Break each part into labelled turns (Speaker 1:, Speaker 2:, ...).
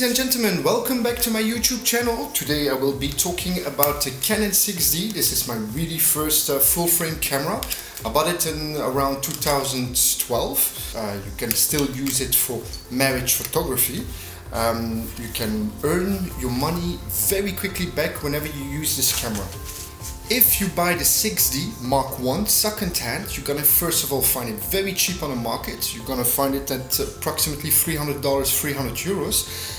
Speaker 1: Ladies and gentlemen, welcome back to my YouTube channel. Today I will be talking about the Canon 6D. This is my really first full-frame camera. I bought it in around 2012. You can still use it for marriage photography. You can earn your money very quickly back whenever you use this camera. If you buy the 6D Mark I second hand, you're gonna first of all find it very cheap on the market. You're gonna find it at approximately $300, 300 euros.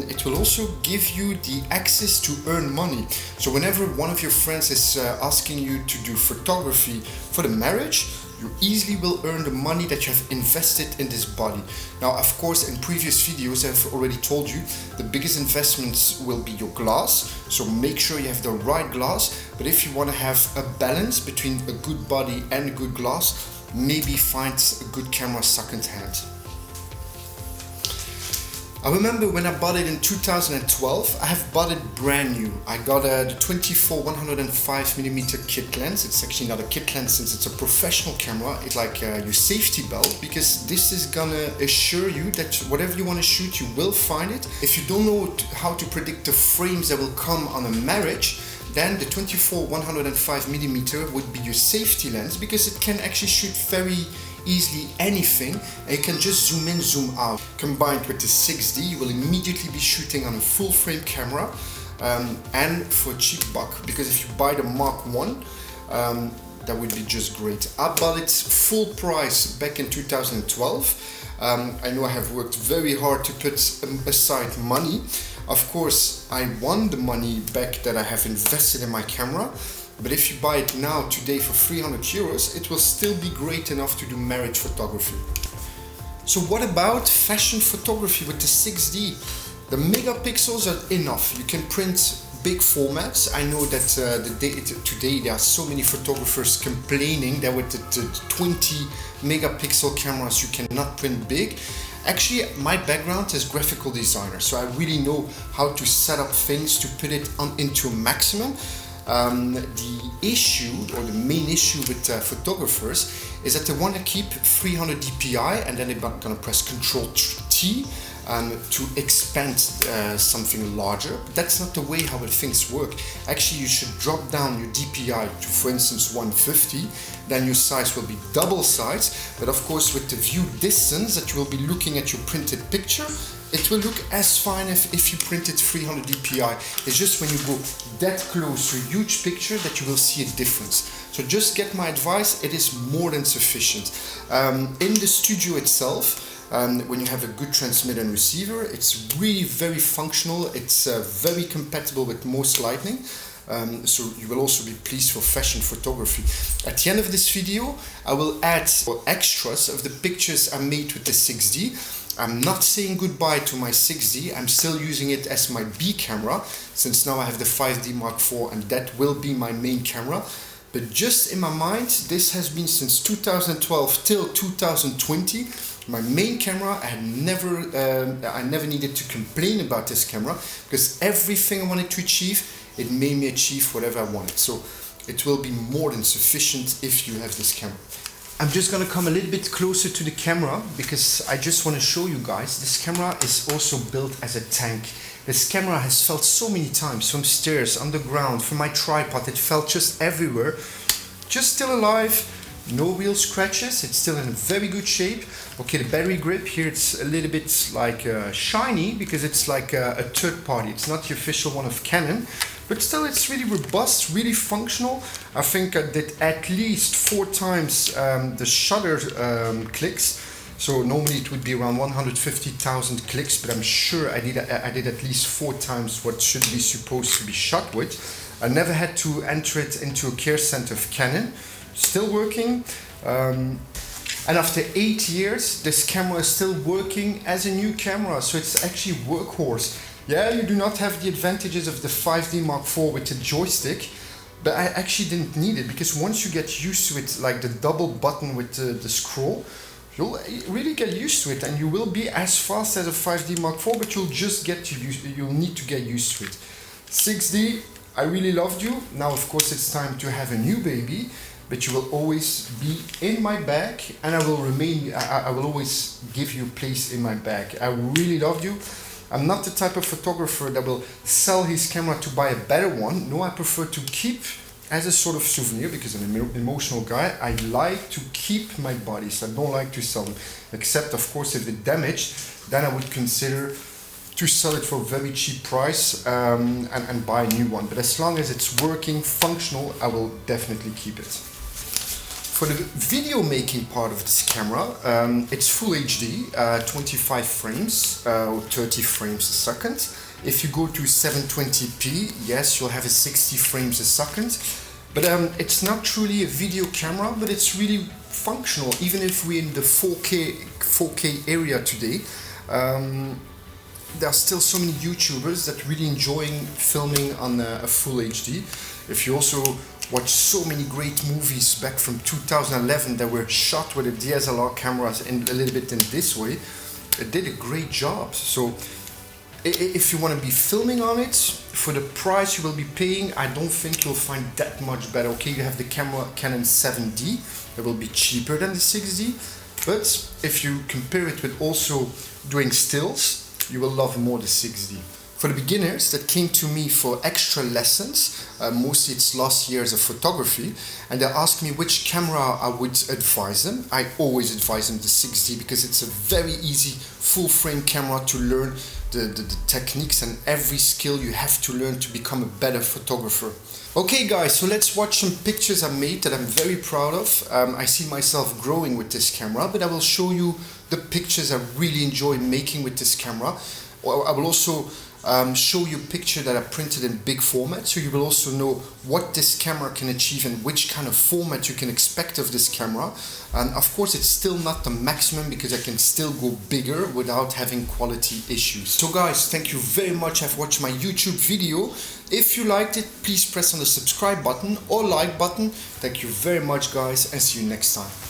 Speaker 1: It will also give you the access to earn money. So whenever one of your friends is asking you to do photography for the marriage, you easily will earn the money that you have invested in this body. Now, of course, in previous videos I've already told you the biggest investments will be your glass, so make sure you have the right glass. But if you want to have a balance between a good body and a good glass, maybe find a good camera second hand. I remember when I bought it in 2012, I have bought it brand new. I got the 24-105mm kit lens. It's actually not a kit lens since it's a professional camera. It's like your safety belt, because this is gonna assure you that whatever you want to shoot, you will find it. If you don't know how to predict the frames that will come on a marriage, then the 24-105mm would be your safety lens, because it can actually shoot very easily anything, and you can just zoom in, zoom out. Combined with the 6D, you will immediately be shooting on a full frame camera, and for a cheap buck, because if you buy the Mark I, that would be just great. I bought it full price back in 2012. I know I have worked very hard to put aside money. Of course, I won the money back that I have invested in my camera. But if you buy it now today for 300 euros, it will still be great enough to do marriage photography. So what about fashion photography with the 6D? The megapixels are enough. You can print big formats. I know that today there are so many photographers complaining that with the 20 megapixel cameras you cannot print big. Actually, my background is graphical designer, so I really know how to set up things to put it into a maximum. The issue, or the main issue with photographers, is that they want to keep 300 dpi, and then they're going to press Ctrl-T to expand something larger. But that's not the way how things work. Actually, you should drop down your dpi to, for instance, 150. Then your size will be double size. But of course, with the view distance that you will be looking at your printed picture, it will look as fine if you printed 300 dpi. It's just when you go that close to a huge picture that you will see a difference. So just get my advice, it is more than sufficient. In the studio itself, when you have a good transmitter and receiver, it's really very functional. It's very compatible with most lighting. So you will also be pleased for fashion photography. At the end of this video, I will add extras of the pictures I made with the 6D. I'm not saying goodbye to my 6D, I'm still using it as my B camera, since now I have the 5D Mark IV, and that will be my main camera. But just in my mind, this has been since 2012 till 2020. My main camera, I never needed to complain about this camera, because everything I wanted to achieve, it made me achieve whatever I wanted. So it will be more than sufficient if you have this camera. I'm just gonna come a little bit closer to the camera, because I just want to show you guys, this camera is also built as a tank. This camera has felt so many times, from stairs, underground, from my tripod, it felt just everywhere. Just still alive, no real scratches, it's still in very good shape. Okay, the battery grip here, it's a little bit like shiny, because it's like a third party, it's not the official one of Canon. But still, it's really robust, really functional. I think I did at least 4 times the shutter clicks. So normally it would be around 150,000 clicks, but I'm sure I did at least 4 times what should be supposed to be shot with. I never had to enter it into a care center of Canon. Still working. And after 8 years, this camera is still working as a new camera. So it's actually workhorse. Yeah, you do not have the advantages of the 5D Mark IV with the joystick, but I actually didn't need it, because once you get used to it, like the double button with the scroll, you'll really get used to it, and you will be as fast as a 5D Mark IV, but you'll just you'll need to get used to it. 6D, I really loved you. Now, of course, it's time to have a new baby, but you will always be in my bag, and I will always give you a place in my bag. I really loved you. I'm not the type of photographer that will sell his camera to buy a better one. No, I prefer to keep as a sort of souvenir, because I'm an emotional guy. I like to keep my bodies. I don't like to sell them, except of course if they're damaged, then I would consider to sell it for a very cheap price and buy a new one. But as long as it's working, functional, I will definitely keep it. For the video making part of this camera, it's full HD, 25 frames or 30 frames a second. If you go to 720p, yes, you'll have a 60 frames a second. But it's not truly a video camera, but it's really functional. Even if we're in the 4K area today, there are still so many YouTubers that really enjoying filming on a full HD. If you also watch so many great movies back from 2011 that were shot with a DSLR cameras and a little bit in this way, it did a great job. So if you want to be filming on it, for the price you will be paying, I don't think you'll find that much better. Okay, you have the Canon 7D, that will be cheaper than the 6D, but if you compare it with also doing stills, you will love more the 6D. For the beginners that came to me for extra lessons, mostly it's last years of photography, and they asked me which camera I would advise them. I always advise them the 6D because it's a very easy full frame camera to learn the techniques and every skill you have to learn to become a better photographer. Okay guys, so let's watch some pictures I made that I'm very proud of. I see myself growing with this camera, but I will show you the pictures I really enjoy making with this camera. I will also show you a picture that I printed in big format, so you will also know what this camera can achieve and which kind of format you can expect of this camera. And of course it's still not the maximum because I can still go bigger without having quality issues. So guys, thank you very much for watching my YouTube video. If you liked it, please press on the subscribe button or like button. Thank you very much guys, and see you next time.